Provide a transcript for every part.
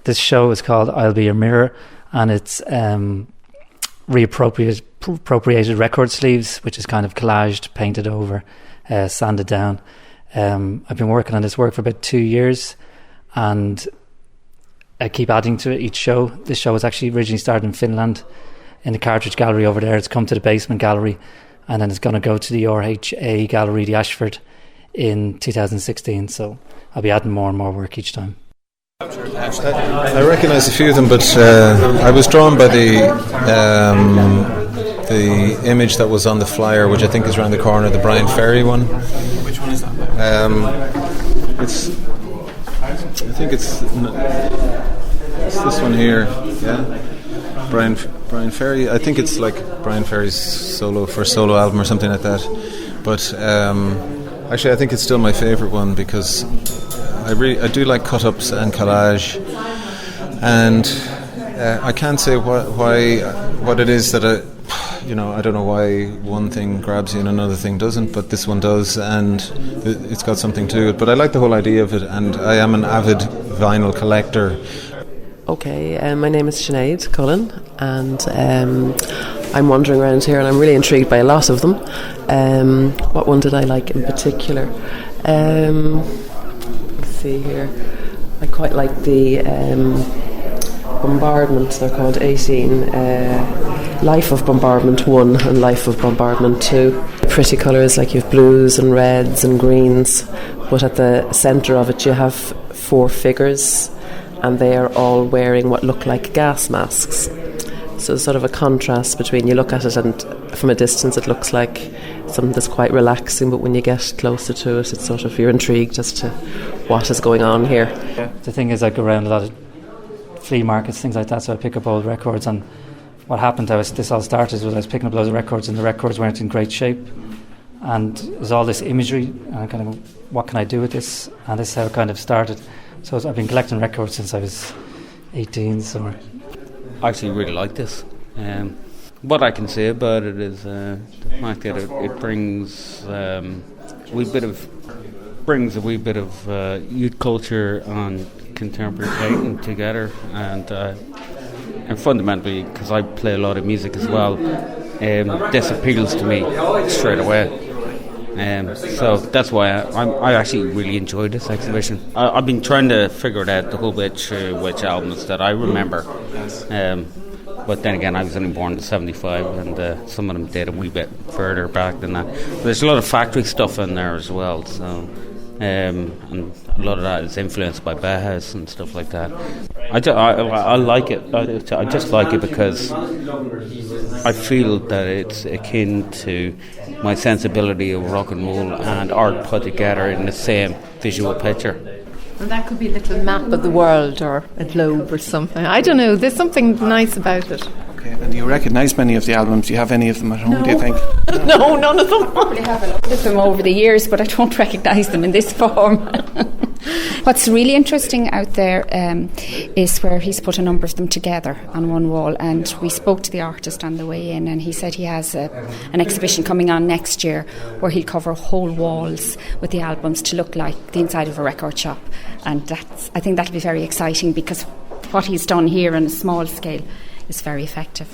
this show is called I'll Be Your Mirror, and it's reappropriated record sleeves, which is kind of collaged, painted over, sanded down. I've been working on this work for about 2 years, and I keep adding to it each show. This show was actually originally started in Finland, in the Cartridge Gallery over there. It's come to the Basement Gallery, and then it's going to go to the RHA Gallery, the Ashford, in 2016. So I'll be adding more and more work each time. I recognise a few of them, but I was drawn by the image that was on the flyer, which I think is around the corner, the Brian Ferry one. Which one is that? I think it's this one here. Yeah, Brian Ferry. I think it's like Brian Ferry's solo album or something like that. But actually, I think it's still my favourite one because I do like cut-ups and collage, and I can't say what it is that I don't know why one thing grabs you and another thing doesn't, but this one does, and it's got something to it. But I like the whole idea of it, and I am an avid vinyl collector. Okay, my name is Sinead Cullen, and I'm wandering around here, and I'm really intrigued by a lot of them. What one did I like in particular? Let's see here. I quite like the bombardments. They're called 18. Life of Bombardment 1 and Life of Bombardment 2. Pretty colours, like you have blues and reds and greens, but at the centre of it you have 4 figures, and they are all wearing what look like gas masks. So it's sort of a contrast between, you look at it and from a distance it looks like something that's quite relaxing, but when you get closer to it, it's sort of, you're intrigued as to what is going on here. Yeah. The thing is, I go around a lot of flea markets, things like that, so I pick up old records, and what happened, this all started was I was picking up loads of records, and the records weren't in great shape, and there's all this imagery, and I kind of, what can I do with this? And this is how it kind of started. So I've been collecting records since I was 18. So I actually really like this. What I can say about it is the fact that it brings a wee bit of youth culture and contemporary painting together, and fundamentally, because I play a lot of music as well, this appeals to me straight away. So that's why I actually really enjoyed this exhibition. I've been trying to figure it out the whole way through which albums that I remember. But then again, I was only born in 75, and some of them date a wee bit further back than that. But there's a lot of factory stuff in there as well, so and a lot of that is influenced by Bauhaus and stuff like that. I like it. I just like it because I feel that it's akin to my sensibility of rock and roll and art put together in the same visual picture. And that could be a little map of the world or a globe or something. I don't know, there's something nice about it. Okay, and do you recognise many of the albums? Do you have any of them at home, No. do you think? No, none of them. I have a lot of them over the years, but I don't recognise them in this form. What's really interesting out there is where he's put a number of them together on one wall, and we spoke to the artist on the way in, and he said he has an exhibition coming on next year where he'll cover whole walls with the albums to look like the inside of a record shop, and I think that'll be very exciting because what he's done here on a small scale is very effective.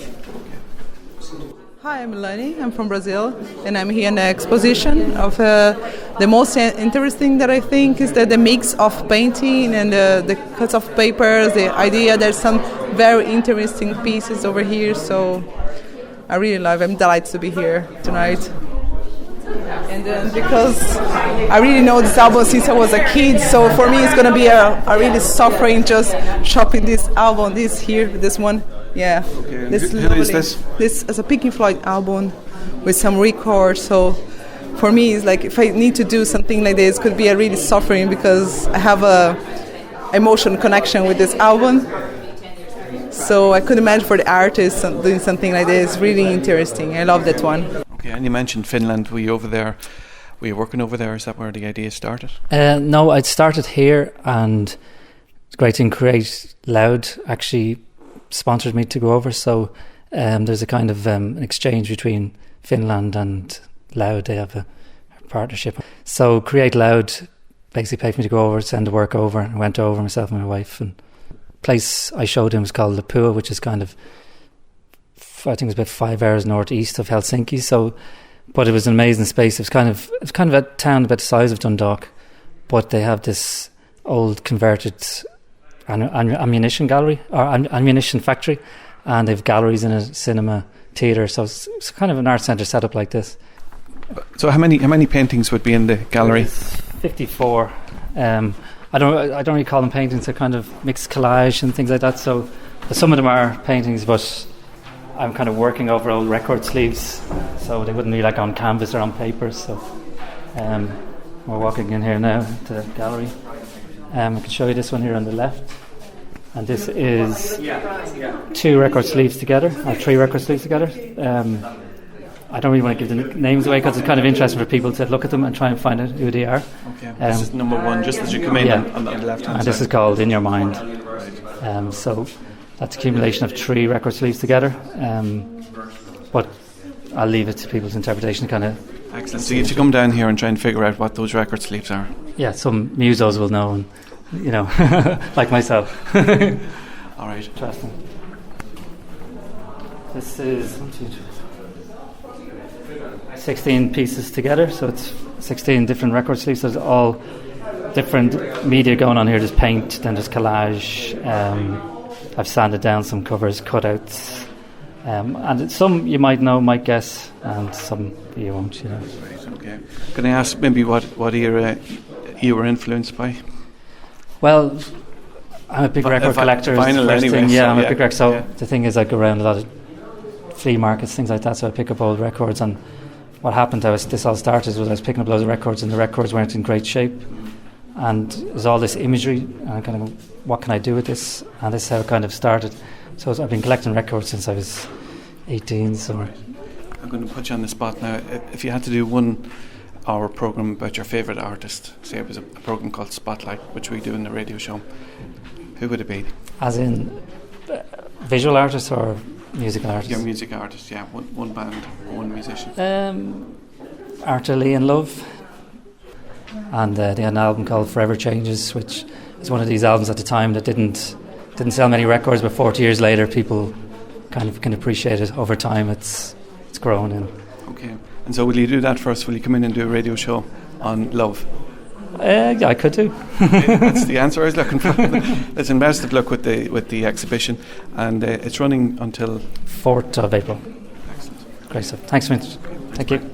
Hi, I'm Melanie. I'm from Brazil, and I'm here in the exposition of the most interesting that I think is that the mix of painting and the cuts of papers, the idea. There's some very interesting pieces over here, so I really love it. I'm delighted to be here tonight. And then because I really know this album since I was a kid, so for me it's going to be a really suffering just shopping this album, this one. Yeah, Okay. this Who lovely. is this? This is a Pink Floyd album with some records. So for me, it's like if I need to do something like this, it could be a really suffering because I have a emotional connection with this album. So I could imagine for the artist doing something like this. Really interesting. I love that one. Okay, and you mentioned Finland. Were you over there? Were you working over there? Is that where the idea started? No, I'd started here, and it's great to create Loud actually sponsored me to go over, so there's a kind of an exchange between Finland and Loud. They have a partnership, so Create Loud basically paid me to go over, send the work over, and I went over myself and my wife, and place I showed him was called Lapua, which is kind of, I think it was about 5 hours northeast of Helsinki. So, but it was an amazing space. It was kind of a town about the size of Dundalk, but they have this old converted ammunition gallery or ammunition factory, and they have galleries in it, cinema, theatre. So it's kind of an art centre set up like this. So how many paintings would be in the gallery? 54. I don't really call them paintings. They're kind of mixed collage and things like that. So some of them are paintings, but I'm kind of working over old record sleeves, so they wouldn't be like on canvas or on paper. So we're walking in here now to the gallery. I can show you this one here on the left, and this is 2 record sleeves together, or 3 record sleeves together. I don't really want to give the names away because it's kind of interesting for people to look at them and try and find out who they are. Okay. This is number 1, just as you come in on the left hand and side. This is called In Your Mind. So that's accumulation of 3 record sleeves together. But I'll leave it to people's interpretation. Kind of. Excellent. So you have to come down here and try and figure out what those record sleeves are. Yeah, some musos will know, and like myself. All right. Interesting. This is 16 pieces together, so it's 16 different record sleeves. There's all different media going on here. There's paint, then there's collage. I've sanded down some covers, cutouts, and some you might know, might guess, and some you won't. Right, okay. Can I ask maybe what era you were influenced by? Well, I'm a big record collector. Vinyl anyway. I'm a big record. So the thing is, I go around a lot of flea markets, things like that. So I pick up old records, and what happened? This all started was I was picking up loads of records, and the records weren't in great shape. And there's all this imagery, and I kind of, what can I do with this? And this is how it kind of started. So I've been collecting records since I was 18. So right. I'm going to put you on the spot now. If you had to do 1 hour program about your favourite artist, say it was a program called Spotlight, which we do in the radio show, who would it be? As in visual artist or musical artist? Your music artist, yeah. One band or one musician. Arthur Lee and Love. And they had an album called Forever Changes, which is one of these albums at the time that didn't sell many records, but 40 years later people kind of can appreciate it over time. It's grown in. Okay. And so will you do that for us? Will you come in and do a radio show on love? Yeah, I could do. Okay, that's the answer I was looking for. Listen, best of luck with the exhibition, and it's running until 4th of April. Excellent. Great stuff. Thanks, Mitch. Thank you.